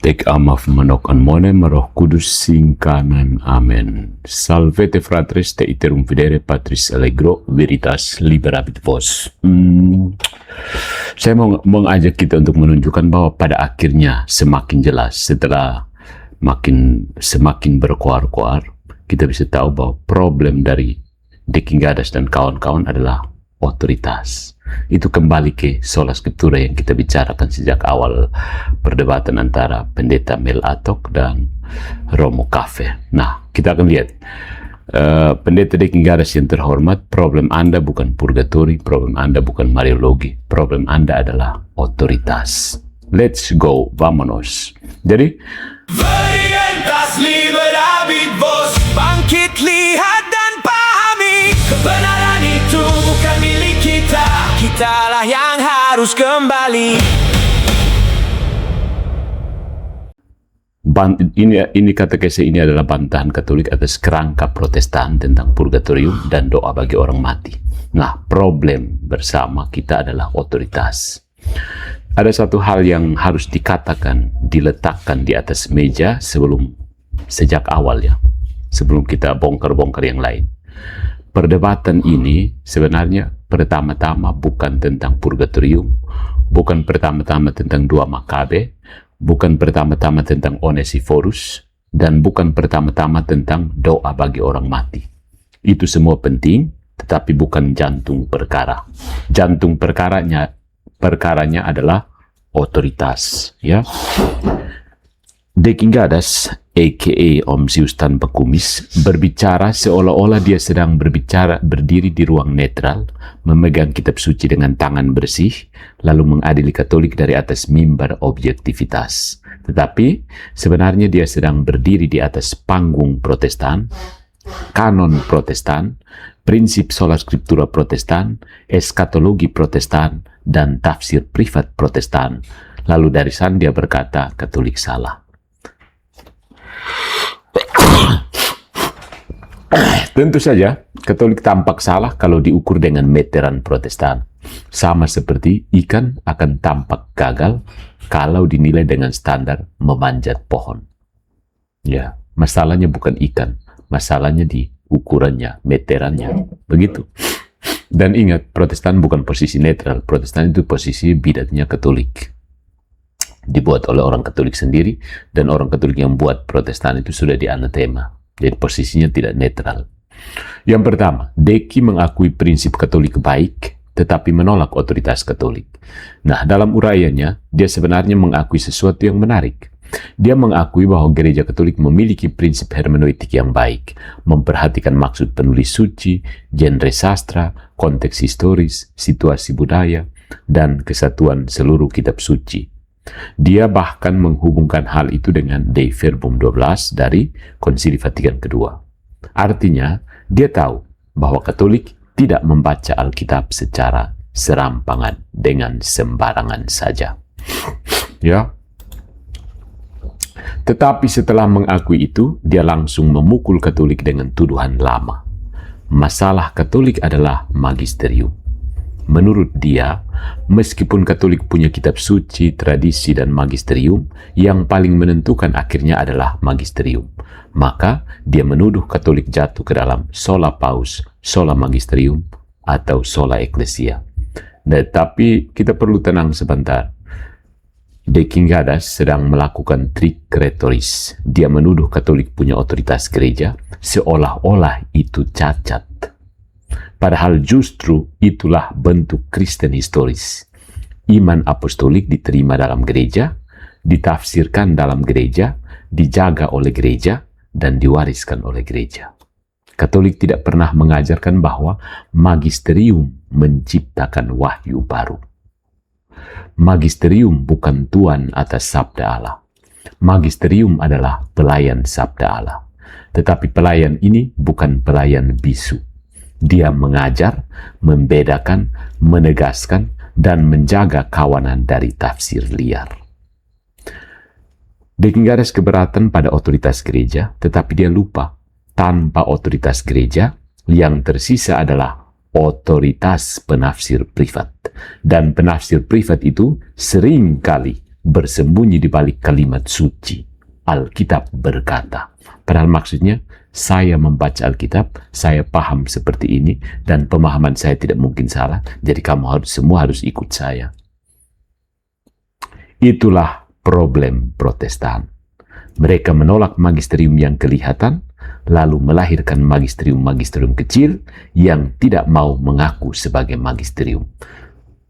Tek amaf manok monem roh kudus singkanan amen. Salvete fratres te iterum videre patris allegro veritas liberabit vos. Saya mau mengajak kita untuk menunjukkan bahwa pada akhirnya semakin jelas setelah semakin berkoar-koar, kita bisa tahu bahwa problem dari De Quingadas dan kawan-kawan adalah otoritas. Itu kembali ke sola scriptura yang kita bicarakan sejak awal perdebatan antara pendeta Mel Atok dan Romo Cafe. Nah, kita akan lihat pendeta De Quingadas yang terhormat, problem Anda bukan purgatori, problem Anda bukan mariologi, problem Anda adalah otoritas. Let's go, vamonos. Jadi, Veritas liberabit vos, bangkit lihat dan pahami, kebenaran itu bukan milik kita, kitalah yang harus kembali. Ini katekese ini adalah bantahan Katolik atas kerangka Protestan tentang purgatorium dan doa bagi orang mati. Nah, problem bersama kita adalah otoritas. Ada satu hal yang harus dikatakan, diletakkan di atas meja sejak awal ya, sebelum kita bongkar-bongkar yang lain. Perdebatan ini sebenarnya pertama-tama bukan tentang purgatorium, bukan pertama-tama tentang dua Makabe, bukan pertama-tama tentang Onesiphorus, dan bukan pertama-tama tentang doa bagi orang mati. Itu semua penting, tetapi bukan jantung perkara. Jantung perkaranya adalah otoritas, ya. De Quingadas, a.k.a. Om Zeus tanpa kumis, berbicara seolah-olah dia sedang berdiri di ruang netral, memegang kitab suci dengan tangan bersih, lalu mengadili Katolik dari atas mimbar objektivitas. Tetapi sebenarnya dia sedang berdiri di atas panggung Protestan, kanon Protestan, prinsip sola scriptura Protestan, eskatologi Protestan, dan tafsir privat Protestan. Lalu dari sana dia berkata Katolik salah. Tentu saja Katolik tampak salah kalau diukur dengan meteran Protestan. Sama seperti ikan akan tampak gagal kalau dinilai dengan standar memanjat pohon. Ya, masalahnya bukan ikan, masalahnya di ukurannya, meterannya. Begitu. Dan ingat, Protestan bukan posisi netral. Protestan itu posisi bidatnya Katolik. Dibuat oleh orang Katolik sendiri, dan orang Katolik yang buat Protestan itu sudah dianatema. Jadi posisinya tidak netral. Yang pertama, Deki mengakui prinsip Katolik baik, tetapi menolak otoritas Katolik. Nah, dalam uraiannya, dia sebenarnya mengakui sesuatu yang menarik. Dia mengakui bahwa gereja Katolik memiliki prinsip hermeneutik yang baik, memperhatikan maksud penulis suci, genre sastra, konteks historis, situasi budaya, dan kesatuan seluruh kitab suci. Dia bahkan menghubungkan hal itu dengan Dei Verbum 12 dari Konsili Vatikan II. Artinya, dia tahu bahwa Katolik tidak membaca Alkitab secara serampangan dengan sembarangan saja. Ya. Tetapi setelah mengakui itu, dia langsung memukul Katolik dengan tuduhan lama. Masalah Katolik adalah magisterium. Menurut dia, meskipun Katolik punya kitab suci, tradisi, dan magisterium, yang paling menentukan akhirnya adalah magisterium. Maka, dia menuduh Katolik jatuh ke dalam sola paus, sola magisterium, atau sola ecclesia. Tetapi kita perlu tenang sebentar. De Quingadas sedang melakukan trik retoris. Dia menuduh Katolik punya otoritas gereja, seolah-olah itu cacat. Padahal justru itulah bentuk Kristen historis. Iman apostolik diterima dalam gereja, ditafsirkan dalam gereja, dijaga oleh gereja, dan diwariskan oleh gereja. Katolik tidak pernah mengajarkan bahwa magisterium menciptakan wahyu baru. Magisterium bukan tuan atas sabda Allah. Magisterium adalah pelayan sabda Allah. Tetapi pelayan ini bukan pelayan bisu. Dia mengajar, membedakan, menegaskan, dan menjaga kawanan dari tafsir liar. De Quingadas keberatan pada otoritas gereja, tetapi dia lupa, tanpa otoritas gereja, yang tersisa adalah otoritas penafsir privat. Dan penafsir privat itu sering kali bersembunyi di balik kalimat suci. Alkitab berkata. Padahal maksudnya, saya membaca Alkitab, saya paham seperti ini, dan pemahaman saya tidak mungkin salah, jadi kamu semua harus ikut saya. Itulah problem Protestan. Mereka menolak magisterium yang kelihatan, lalu melahirkan magisterium-magisterium kecil yang tidak mau mengaku sebagai magisterium.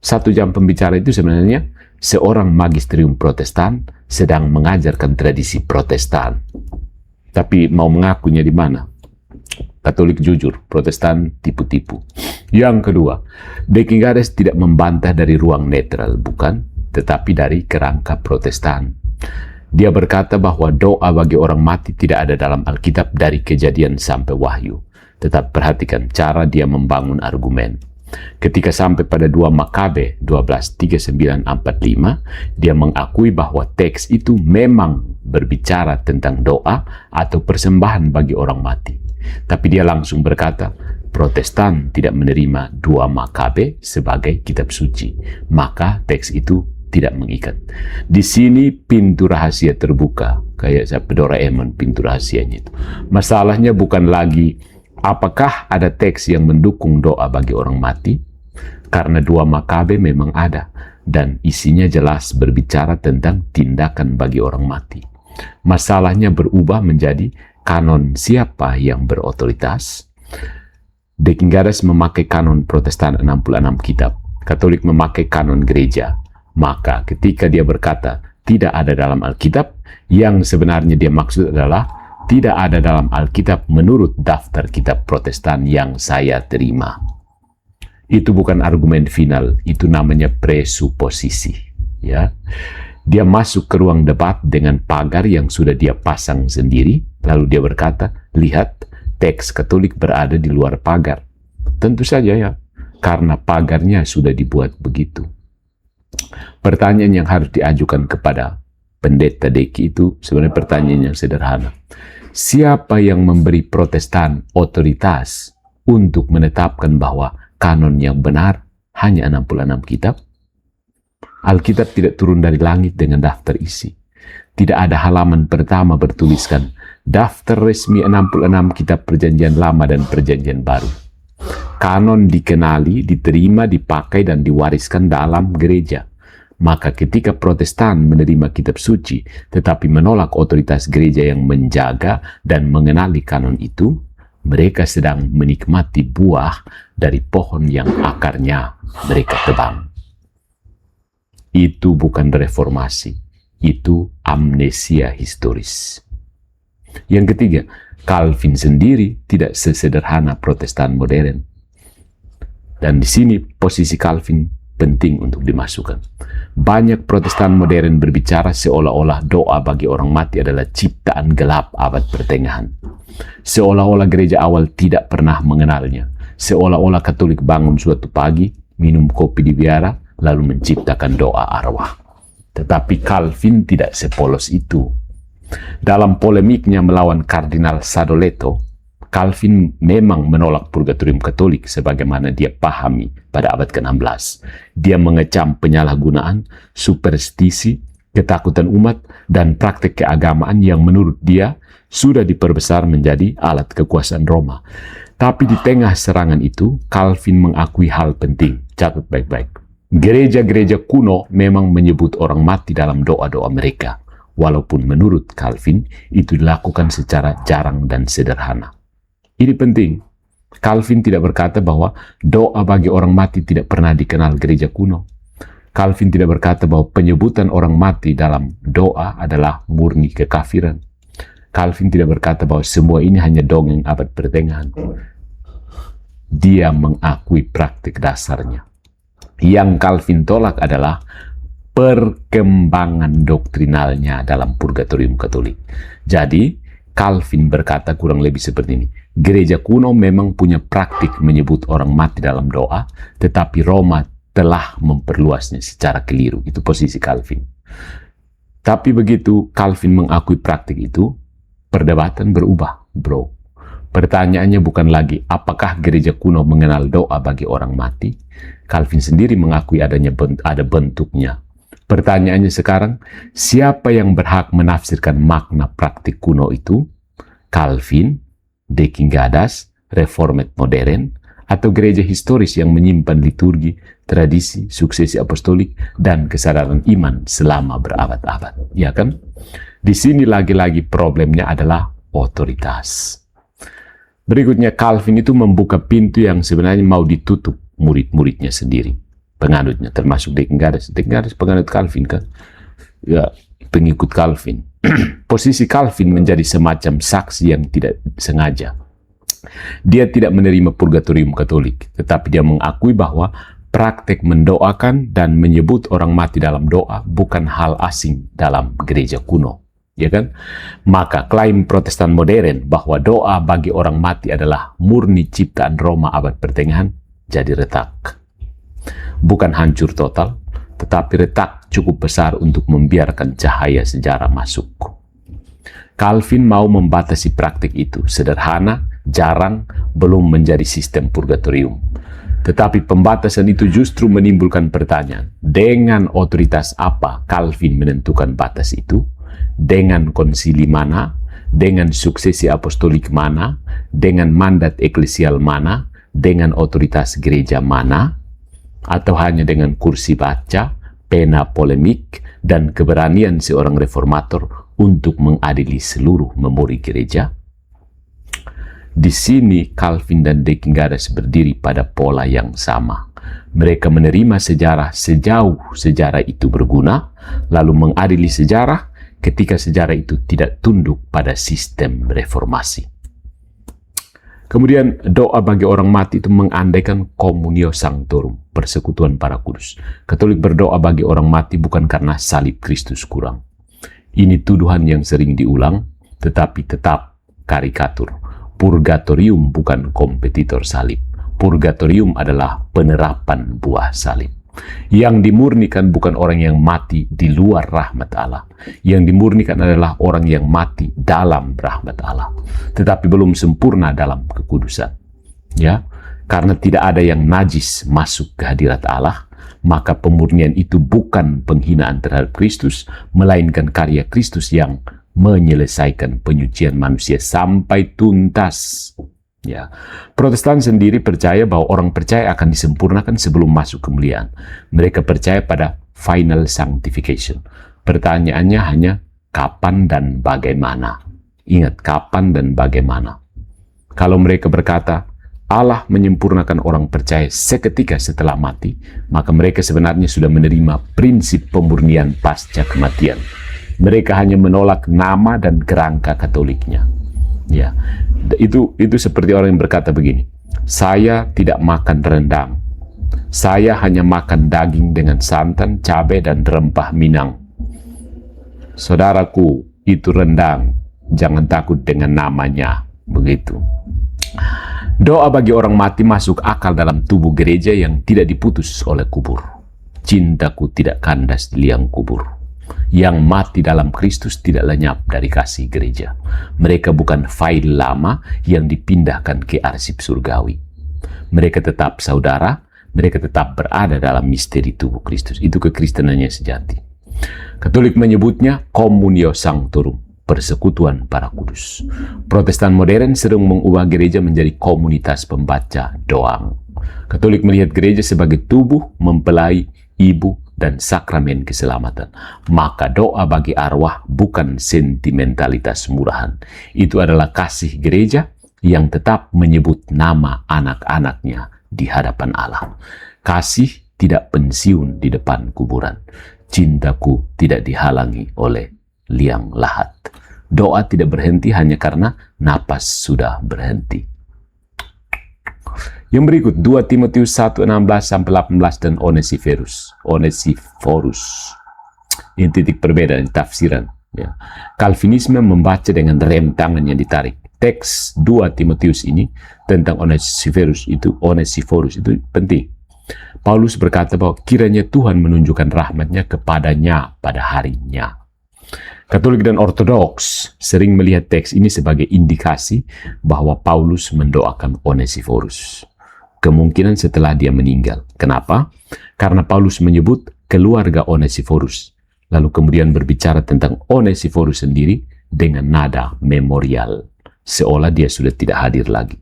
1 jam pembicara itu sebenarnya seorang magisterium Protestan sedang mengajarkan tradisi Protestan. Tapi mau mengakunya di mana? Katolik jujur, Protestan tipu-tipu. Yang kedua, Deckingades tidak membantah dari ruang netral, bukan, tetapi dari kerangka Protestan. Dia berkata bahwa doa bagi orang mati tidak ada dalam Alkitab dari Kejadian sampai Wahyu. Tetap perhatikan cara dia membangun argumen. Ketika sampai pada 2 Makabe 12:39-45, dia mengakui bahwa teks itu memang berbicara tentang doa atau persembahan bagi orang mati. Tapi dia langsung berkata, Protestan tidak menerima 2 Makabe sebagai kitab suci, maka teks itu tidak mengikat. Di sini pintu rahasia terbuka, kayak Doraemon pintu rahasianya itu. Masalahnya bukan lagi apakah ada teks yang mendukung doa bagi orang mati, karena 2 Makabe memang ada, dan isinya jelas berbicara tentang tindakan bagi orang mati. Masalahnya berubah menjadi kanon siapa yang berotoritas. Deckingades memakai kanon Protestan 66 kitab, Katolik memakai kanon gereja. Maka ketika dia berkata tidak ada dalam Alkitab, yang sebenarnya dia maksud adalah tidak ada dalam Alkitab menurut daftar kitab Protestan yang saya terima. Itu bukan argumen final, itu namanya presuposisi. Ya, dia masuk ke ruang debat dengan pagar yang sudah dia pasang sendiri, lalu dia berkata, lihat, teks Katolik berada di luar pagar. Tentu saja ya, karena pagarnya sudah dibuat begitu. Pertanyaan yang harus diajukan kepada pendeta Deki itu sebenarnya pertanyaan yang sederhana. Siapa yang memberi Protestan otoritas untuk menetapkan bahwa kanon yang benar hanya 66 kitab? Alkitab tidak turun dari langit dengan daftar isi. Tidak ada halaman pertama bertuliskan daftar resmi 66 kitab Perjanjian Lama dan Perjanjian Baru. Kanon dikenali, diterima, dipakai, dan diwariskan dalam gereja. Maka ketika Protestan menerima kitab suci, tetapi menolak otoritas gereja yang menjaga dan mengenali kanon itu, mereka sedang menikmati buah dari pohon yang akarnya mereka tebang. Itu bukan reformasi, itu amnesia historis. Yang ketiga, Calvin sendiri tidak sesederhana Protestan modern. Dan di sini posisi Calvin penting untuk dimasukkan. Banyak Protestan modern berbicara seolah-olah doa bagi orang mati adalah ciptaan gelap abad pertengahan. Seolah-olah gereja awal tidak pernah mengenalnya. Seolah-olah Katolik bangun suatu pagi, minum kopi di biara, lalu menciptakan doa arwah. Tetapi Calvin tidak sepolos itu. Dalam polemiknya melawan Kardinal Sadoleto, Calvin memang menolak purgatorium Katolik sebagaimana dia pahami pada abad ke-16. Dia mengecam penyalahgunaan, superstisi, ketakutan umat, dan praktek keagamaan yang menurut dia sudah diperbesar menjadi alat kekuasaan Roma. Tapi di tengah serangan itu, Calvin mengakui hal penting. Catat baik-baik. Gereja-gereja kuno memang menyebut orang mati dalam doa-doa mereka. Walaupun menurut Calvin, itu dilakukan secara jarang dan sederhana. Ini penting. Calvin tidak berkata bahwa doa bagi orang mati tidak pernah dikenal gereja kuno. Calvin tidak berkata bahwa penyebutan orang mati dalam doa adalah murni kekafiran. Calvin tidak berkata bahwa semua ini hanya dongeng abad pertengahan. Dia mengakui praktik dasarnya. Yang Calvin tolak adalah perkembangan doktrinalnya dalam purgatorium Katolik. Jadi, Calvin berkata kurang lebih seperti ini. Gereja kuno memang punya praktik menyebut orang mati dalam doa, tetapi Roma telah memperluasnya secara keliru. Itu posisi Calvin. Tapi begitu Calvin mengakui praktik itu, perdebatan berubah, bro. Pertanyaannya bukan lagi apakah gereja kuno mengenal doa bagi orang mati. Calvin sendiri mengakui ada bentuknya. Pertanyaannya sekarang, siapa yang berhak menafsirkan makna praktik kuno itu? Calvin, De Gingadas, Reformed modern, atau gereja historis yang menyimpan liturgi, tradisi, suksesi apostolik, dan kesadaran iman selama berabad-abad? Ya kan? Di sini lagi-lagi problemnya adalah otoritas. Berikutnya, Calvin itu membuka pintu yang sebenarnya mau ditutup murid-muridnya sendiri, penganutnya, termasuk De Gingadas. De Gingadas penganut Calvin kan? Ya, pengikut Calvin. Posisi Calvin menjadi semacam saksi yang tidak sengaja. Dia tidak menerima purgatorium Katolik, tetapi dia mengakui bahwa praktek mendoakan dan menyebut orang mati dalam doa bukan hal asing dalam gereja kuno. Ya kan? Maka klaim Protestan modern bahwa doa bagi orang mati adalah murni ciptaan Roma abad pertengahan jadi retak. Bukan hancur total, tetapi retak cukup besar untuk membiarkan cahaya sejarah masuk. Calvin mau membatasi praktik itu, sederhana, jarang, belum menjadi sistem purgatorium. Tetapi pembatasan itu justru menimbulkan pertanyaan, dengan otoritas apa Calvin menentukan batas itu? Dengan konsili mana, dengan suksesi apostolik mana, dengan mandat eklesial mana, dengan otoritas gereja mana, atau hanya dengan kursi baca, pena polemik, dan keberanian seorang reformator untuk mengadili seluruh memori gereja? Di sini Calvin dan De Gingadas berdiri pada pola yang sama. Mereka menerima sejarah sejauh sejarah itu berguna, lalu mengadili sejarah ketika sejarah itu tidak tunduk pada sistem reformasi. Kemudian doa bagi orang mati itu mengandaikan communio sanctorum, persekutuan para kudus. Katolik berdoa bagi orang mati bukan karena salib Kristus kurang. Ini tuduhan yang sering diulang, tetapi tetap karikatur. Purgatorium bukan kompetitor salib. Purgatorium adalah penerapan buah salib. Yang dimurnikan bukan orang yang mati di luar rahmat Allah. Yang dimurnikan adalah orang yang mati dalam rahmat Allah, tetapi belum sempurna dalam kekudusan. Ya, karena tidak ada yang najis masuk ke hadirat Allah, maka pemurnian itu bukan penghinaan terhadap Kristus, melainkan karya Kristus yang menyelesaikan penyucian manusia sampai tuntas. Ya, Protestan sendiri percaya bahwa orang percaya akan disempurnakan sebelum masuk kemuliaan. Mereka percaya pada final sanctification. Pertanyaannya hanya kapan dan bagaimana. Ingat, kapan dan bagaimana. Kalau mereka berkata Allah menyempurnakan orang percaya seketika setelah mati, maka mereka sebenarnya sudah menerima prinsip pemurnian pasca kematian. Mereka hanya menolak nama dan kerangka Katoliknya. Ya, itu seperti orang yang berkata begini, saya tidak makan rendang, saya hanya makan daging dengan santan, cabai, dan rempah Minang. Saudaraku, itu rendang, jangan takut dengan namanya. Begitu. Doa bagi orang mati masuk akal dalam tubuh gereja yang tidak diputus oleh kubur. Cintaku tidak kandas di liang kubur. Yang mati dalam Kristus tidak lenyap dari kasih gereja. Mereka bukan file lama yang dipindahkan ke arsip surgawi. Mereka tetap saudara, mereka tetap berada dalam misteri tubuh Kristus. Itu kekristenan yang sejati. Katolik menyebutnya communio sanctorum, persekutuan para kudus. Protestan modern sering mengubah gereja menjadi komunitas pembaca doang. Katolik melihat gereja sebagai tubuh, mempelai, ibu, dan sakramen keselamatan. Maka doa bagi arwah bukan sentimentalitas murahan. Itu adalah kasih gereja yang tetap menyebut nama anak-anaknya di hadapan Allah. Kasih tidak pensiun di depan kuburan. Cintaku tidak dihalangi oleh liang lahat. Doa tidak berhenti hanya karena napas sudah berhenti. Yang berikut 2 Timotius 1:16-18 dan Onesiphorus. Ini titik perbedaan tafsiran. Ya. Calvinisme membaca dengan rem tangan yang ditarik. Teks 2 Timotius ini tentang Onesiphorus itu penting. Paulus berkata bahwa kiranya Tuhan menunjukkan rahmatnya kepadanya pada harinya. Katolik dan Ortodoks sering melihat teks ini sebagai indikasi bahwa Paulus mendoakan Onesiphorus. Kemungkinan setelah dia meninggal. Kenapa? Karena Paulus menyebut keluarga Onesiforus. Lalu kemudian berbicara tentang Onesiforus sendiri dengan nada memorial, seolah dia sudah tidak hadir lagi.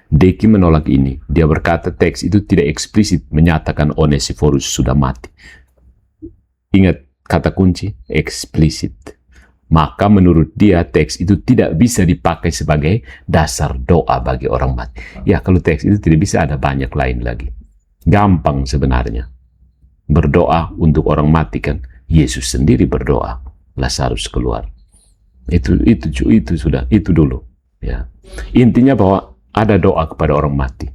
Deki menolak ini. Dia berkata teks itu tidak eksplisit menyatakan Onesiforus sudah mati. Ingat kata kunci, eksplisit. Maka menurut dia teks itu tidak bisa dipakai sebagai dasar doa bagi orang mati. Ya, kalau teks itu tidak bisa, ada banyak lain lagi. Gampang sebenarnya. Berdoa untuk orang mati kan. Yesus sendiri berdoa, Lazarus keluar. Itu sudah, itu dulu. Ya. Intinya bahwa ada doa kepada orang mati.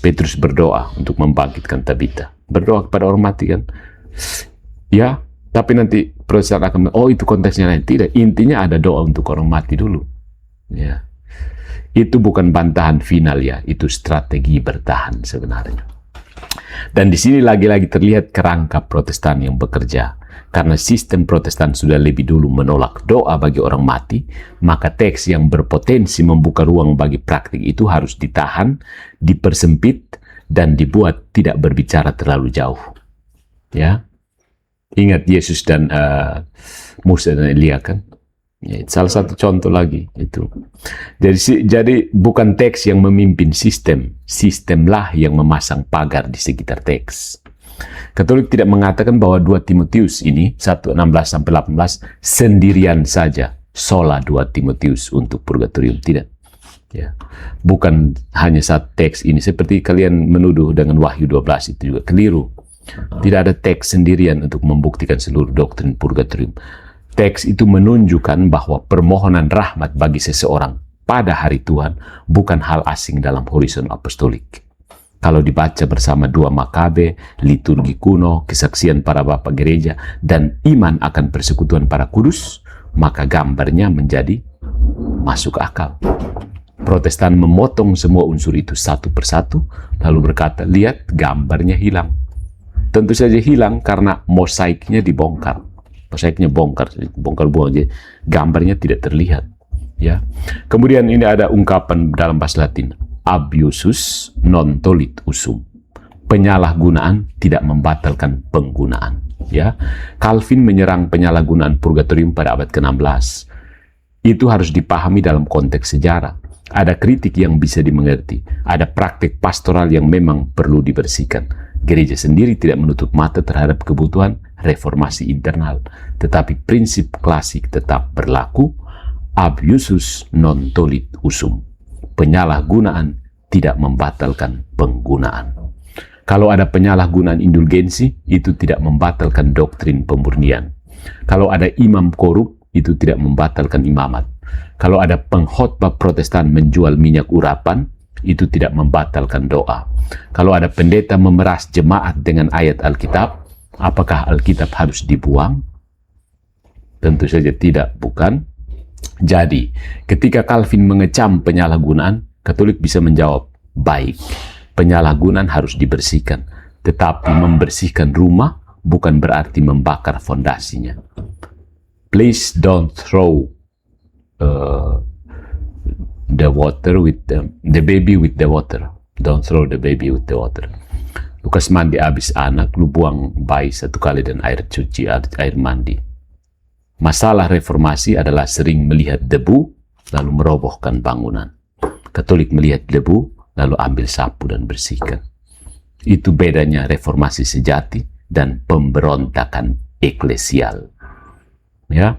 Petrus berdoa untuk membangkitkan Tabita. Berdoa kepada orang mati kan. Ya, tapi nanti proses akan, oh itu konteksnya lain. Tidak, intinya ada doa untuk orang mati dulu. Ya. Itu bukan bantahan final ya, itu strategi bertahan sebenarnya. Dan di sini lagi-lagi terlihat kerangka Protestan yang bekerja. Karena sistem Protestan sudah lebih dulu menolak doa bagi orang mati, maka teks yang berpotensi membuka ruang bagi praktik itu harus ditahan, dipersempit, dan dibuat tidak berbicara terlalu jauh. Ya. Ingat Yesus dan Musa dan Elia kan? Ya, salah satu contoh lagi itu. Jadi bukan teks yang memimpin sistemlah yang memasang pagar di sekitar teks. Katolik tidak mengatakan bahwa 2 Timotius ini 1:16-18 sendirian saja, sola 2 Timotius untuk purgatorium, tidak. Ya. Bukan hanya satu teks ini, seperti kalian menuduh dengan Wahyu 12 itu juga keliru. Tidak ada teks sendirian untuk membuktikan seluruh doktrin purgatorium. Teks itu menunjukkan bahwa permohonan rahmat bagi seseorang pada hari Tuhan bukan hal asing dalam horizon apostolik. Kalau dibaca bersama 2 Makabe, liturgi kuno, kesaksian para bapak gereja, dan iman akan persekutuan para kudus, maka gambarnya menjadi masuk akal. Protestan memotong semua unsur itu satu persatu, lalu berkata, lihat gambarnya hilang. Tentu saja hilang karena mosaiknya dibongkar. Mosaiknya bongkar buang aja, gambarnya tidak terlihat. Ya. Kemudian ini ada ungkapan dalam bahasa Latin, abusus non tolit usum. Penyalahgunaan tidak membatalkan penggunaan. Ya. Calvin menyerang penyalahgunaan purgatorium pada abad ke-16. Itu harus dipahami dalam konteks sejarah. Ada kritik yang bisa dimengerti. Ada praktik pastoral yang memang perlu dibersihkan. Gereja sendiri tidak menutup mata terhadap kebutuhan reformasi internal. Tetapi prinsip klasik tetap berlaku. Abusus non tolit usum. Penyalahgunaan tidak membatalkan penggunaan. Kalau ada penyalahgunaan indulgensi, itu tidak membatalkan doktrin pemurnian. Kalau ada imam korup, itu tidak membatalkan imamat. Kalau ada pengkhotbah Protestan menjual minyak urapan, itu tidak membatalkan doa. Kalau ada pendeta memeras jemaat dengan ayat Alkitab, apakah Alkitab harus dibuang? Tentu saja tidak, bukan? Jadi, ketika Calvin mengecam penyalahgunaan, Katolik bisa menjawab, baik, penyalahgunaan harus dibersihkan. Tetapi membersihkan rumah bukan berarti membakar fondasinya. Please don't throw the water with the baby with the water. Don't throw the baby with the water. Lukas mandi habis anak, lu buang bayi 1 kali dan air cuci, air mandi. Masalah reformasi adalah sering melihat debu lalu merobohkan bangunan. Katolik melihat debu lalu ambil sapu dan bersihkan. Itu bedanya reformasi sejati dan pemberontakan eklesial. Ya.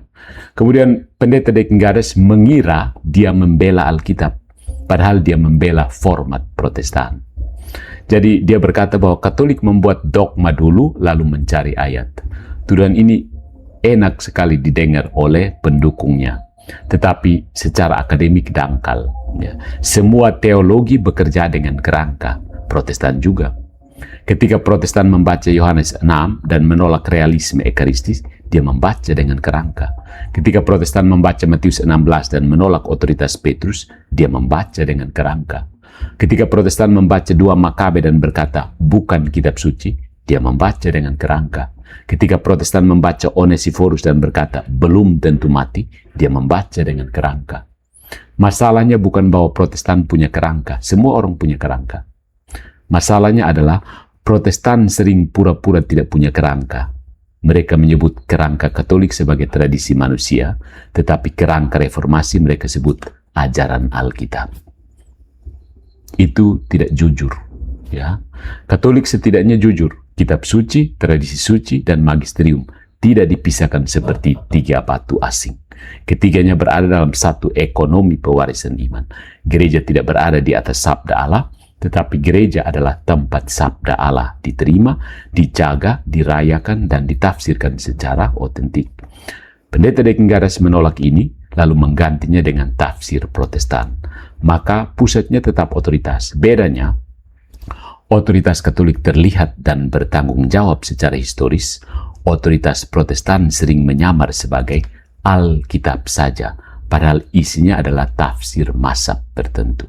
Kemudian pendeta Deckengades mengira dia membela Alkitab, padahal dia membela format Protestan. Jadi dia berkata bahwa Katolik membuat dogma dulu lalu mencari ayat. Tuduhan ini enak sekali didengar oleh pendukungnya, tetapi secara akademik dangkal. Ya. Semua teologi bekerja dengan kerangka, Protestan juga. Ketika Protestan membaca Yohanes 6 dan menolak realisme ekaristis, dia membaca dengan kerangka. Ketika Protestan membaca Matius 16 dan menolak otoritas Petrus, dia membaca dengan kerangka. Ketika Protestan membaca 2 Makabe dan berkata, bukan kitab suci, dia membaca dengan kerangka. Ketika Protestan membaca Onesiforus dan berkata, belum tentu mati, dia membaca dengan kerangka. Masalahnya bukan bahwa Protestan punya kerangka, semua orang punya kerangka. Masalahnya adalah Protestan sering pura-pura tidak punya kerangka. Mereka menyebut kerangka Katolik sebagai tradisi manusia, tetapi kerangka reformasi mereka sebut ajaran Alkitab. Itu tidak jujur. Ya, Katolik setidaknya jujur. Kitab suci, tradisi suci, dan magisterium tidak dipisahkan seperti tiga batu asing. Ketiganya berada dalam satu ekonomi pewarisan iman. Gereja tidak berada di atas sabda Allah, tetapi gereja adalah tempat sabda Allah diterima, dijaga, dirayakan, dan ditafsirkan secara otentik. Pendeta Dekengaras menolak ini, lalu menggantinya dengan tafsir Protestan. Maka pusatnya tetap otoritas. Bedanya, otoritas Katolik terlihat dan bertanggung jawab secara historis. Otoritas Protestan sering menyamar sebagai Alkitab saja, padahal isinya adalah tafsir mazhab tertentu.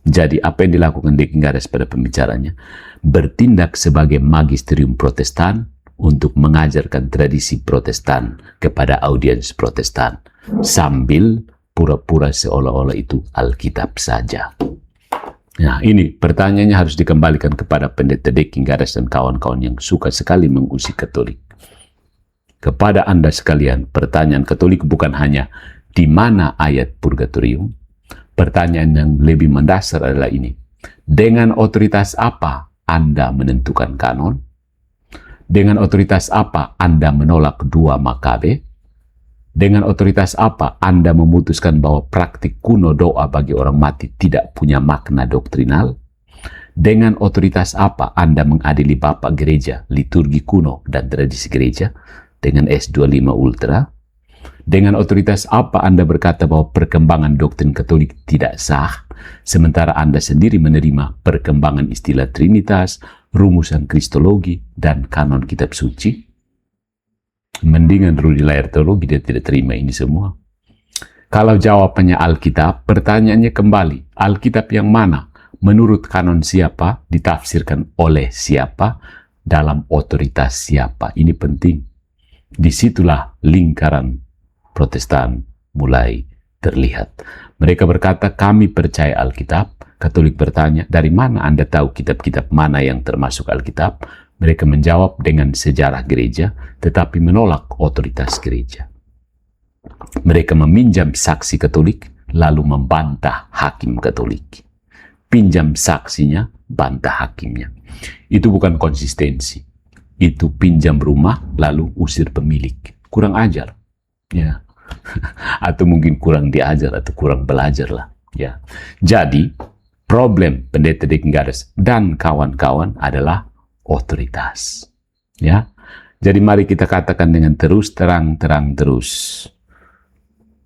Jadi apa yang dilakukan Dekengaras pada pembicaranya? Bertindak sebagai magisterium Protestan untuk mengajarkan tradisi Protestan kepada audiens Protestan, sambil pura-pura seolah-olah itu Alkitab saja. Nah, ini pertanyaannya harus dikembalikan kepada pendeta Dekengaras dan kawan-kawan yang suka sekali mengusik Katolik. Kepada Anda sekalian, pertanyaan Katolik bukan hanya di mana ayat purgatorium. Pertanyaan yang lebih mendasar adalah ini. Dengan otoritas apa Anda menentukan kanon? Dengan otoritas apa Anda menolak dua Makabe? Dengan otoritas apa Anda memutuskan bahwa praktik kuno doa bagi orang mati tidak punya makna doktrinal? Dengan otoritas apa Anda mengadili Bapak Gereja, liturgi kuno, dan tradisi gereja dengan S25 Ultra? Dengan otoritas apa Anda berkata bahwa perkembangan doktrin Katolik tidak sah, sementara Anda sendiri menerima perkembangan istilah Trinitas, rumusan Kristologi, dan kanon kitab suci? Mendingan Rudi layar teologi dia tidak terima ini semua. Kalau jawabannya Alkitab, pertanyaannya kembali, Alkitab yang mana? Menurut kanon siapa? Ditafsirkan oleh siapa? Dalam otoritas siapa? Ini penting. Disitulah lingkaran Protestan mulai terlihat. Mereka berkata, kami percaya Alkitab. Katolik bertanya, dari mana Anda tahu kitab-kitab mana yang termasuk Alkitab? Mereka menjawab dengan sejarah gereja, tetapi menolak otoritas gereja. Mereka meminjam saksi Katolik, lalu membantah hakim Katolik. Pinjam saksinya, bantah hakimnya. Itu bukan konsistensi. Itu pinjam rumah, lalu usir pemilik. Kurang ajar. Ya, atau mungkin kurang diajar atau kurang belajar lah. Ya, jadi problem pendeta Dekengaras dan kawan-kawan adalah otoritas. Ya, jadi mari kita katakan dengan terus terang terus.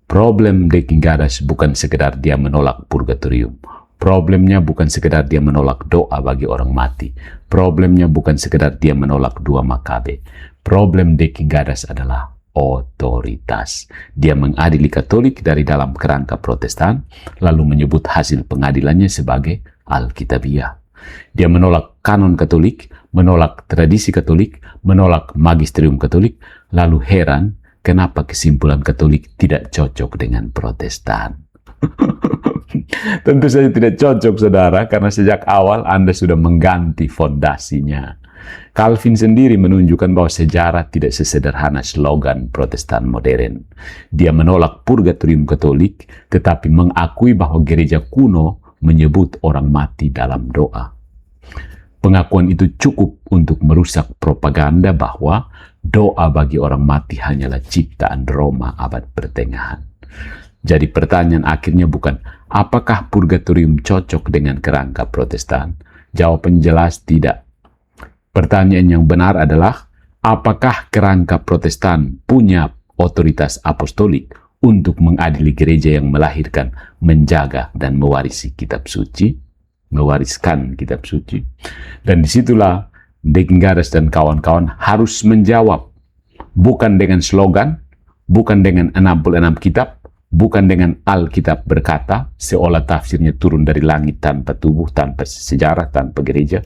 Problem Dekengaras bukan sekedar dia menolak purgatorium. Problemnya bukan sekedar dia menolak doa bagi orang mati. Problemnya bukan sekedar dia menolak dua Makabe. Problem Dekengaras adalah otoritas. Dia mengadili Katolik dari dalam kerangka Protestan, lalu menyebut hasil pengadilannya sebagai Alkitabiah. Dia menolak kanon Katolik, menolak tradisi Katolik, menolak magisterium Katolik, lalu heran kenapa kesimpulan Katolik tidak cocok dengan Protestan. Tentu saja tidak cocok, saudara, karena sejak awal Anda sudah mengganti fondasinya. Calvin sendiri menunjukkan bahwa sejarah tidak sesederhana slogan Protestan modern. Dia menolak purgatorium Katolik, tetapi mengakui bahwa gereja kuno menyebut orang mati dalam doa. Pengakuan itu cukup untuk merusak propaganda bahwa doa bagi orang mati hanyalah ciptaan Roma abad pertengahan. Jadi pertanyaan akhirnya bukan, apakah purgatorium cocok dengan kerangka Protestan? Jawaban jelas tidak. Pertanyaan yang benar adalah, apakah kerangka Protestan punya otoritas apostolik untuk mengadili gereja yang melahirkan, menjaga, dan mewarisi kitab suci? Mewariskan kitab suci. Dan disitulah Dekengaras dan kawan-kawan harus menjawab. Bukan dengan slogan, bukan dengan 66 kitab, bukan dengan Alkitab berkata, seolah tafsirnya turun dari langit tanpa tubuh, tanpa sejarah, tanpa gereja.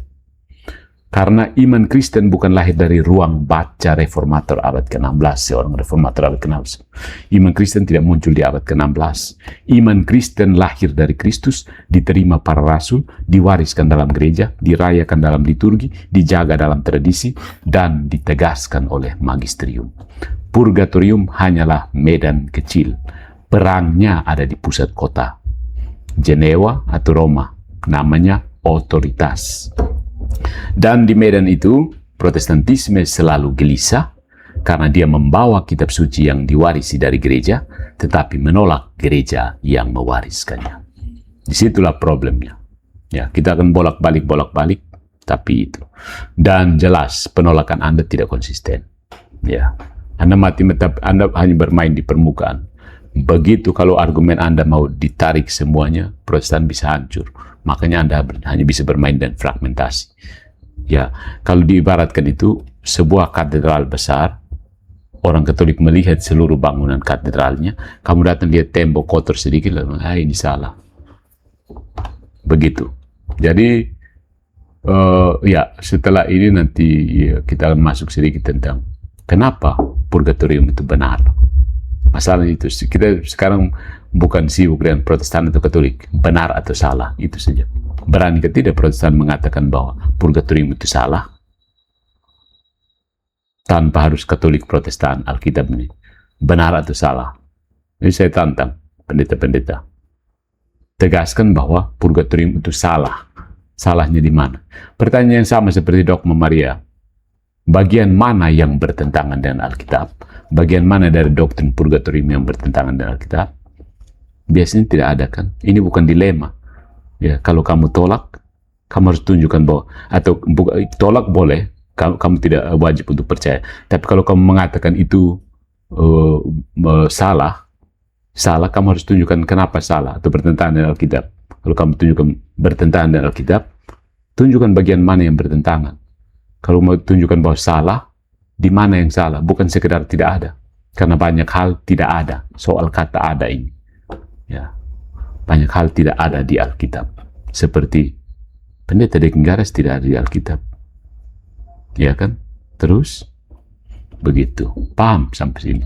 Karena iman Kristen bukan lahir dari ruang baca reformator abad ke-16, seorang reformator abad ke-16. Iman Kristen tidak muncul di abad ke-16. Iman Kristen lahir dari Kristus, diterima para rasul, diwariskan dalam gereja, dirayakan dalam liturgi, dijaga dalam tradisi, dan ditegaskan oleh magisterium. Purgatorium hanyalah medan kecil. Perangnya ada di pusat kota, Jenewa atau Roma, namanya otoritas. Dan di medan itu, Protestantisme selalu gelisah karena dia membawa kitab suci yang diwarisi dari gereja, tetapi menolak gereja yang mewariskannya. Disitulah problemnya. Ya, kita akan bolak-balik, tapi itu. Dan jelas penolakan Anda tidak konsisten. Ya, Anda Anda hanya bermain di permukaan. Begitu kalau argumen Anda mau ditarik semuanya, Protestan bisa hancur. Makanya Anda hanya bisa bermain dan fragmentasi. Ya, kalau diibaratkan itu sebuah katedral besar, orang Katolik melihat seluruh bangunan katedralnya, kamu datang lihat tembok kotor sedikit, lalu ini salah. Begitu. Jadi, ya setelah ini nanti ya, kita akan masuk sedikit tentang kenapa purgatorium itu benar. Masalah itu, kita sekarang bukan sibuk dengan Protestan atau Katolik, benar atau salah, itu saja. Berani tidak Protestan mengatakan bahwa purgatorium itu salah? Tanpa harus Katolik, Protestan, Alkitab ini. Benar atau salah? Jadi saya tantang pendeta-pendeta. Tegaskan bahwa purgatorium itu salah. Salahnya di mana? Pertanyaan yang sama seperti dogma Maria. Bagian mana yang bertentangan dengan Alkitab? Bagian mana dari doktrin purgatorium yang bertentangan dengan Alkitab? Biasanya tidak ada kan? Ini bukan dilema. Ya, kalau kamu tolak, kamu harus tunjukkan bahwa, atau tolak boleh, kamu tidak wajib untuk percaya. Tapi kalau kamu mengatakan itu salah, kamu harus tunjukkan kenapa salah atau bertentangan dengan Alkitab. Kalau kamu tunjukkan bertentangan dengan Alkitab, tunjukkan bagian mana yang bertentangan. Kalau mau tunjukkan bahwa salah, di mana yang salah? Bukan sekedar tidak ada. Karena banyak hal tidak ada. Soal kata ada ini. Ya, banyak hal tidak ada di Alkitab. Seperti pendeta Dekingaras tidak ada di Alkitab. Ya kan? Terus, begitu. Paham sampai sini.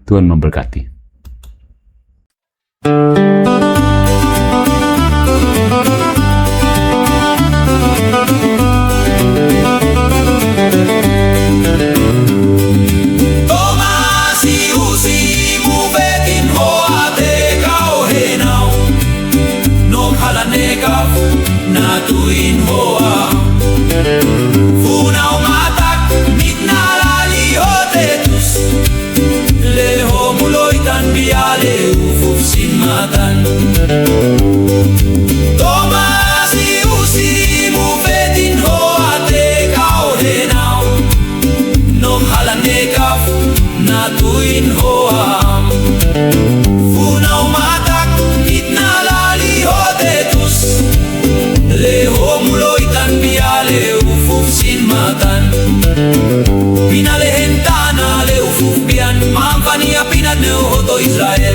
Tuhan memberkati. Natuin hoa Funau matak mitnalali hotetus Leho muloitan biale ufufsin matan Tomasi usi mufetin hoa te kau henau Nom halanekaf natuin hoa Funau matak mitnalali hotetus Leho muloitan biale ufuf sin matan Pinalehentana le ufuf bian Mamfania pinat neo hoto Israel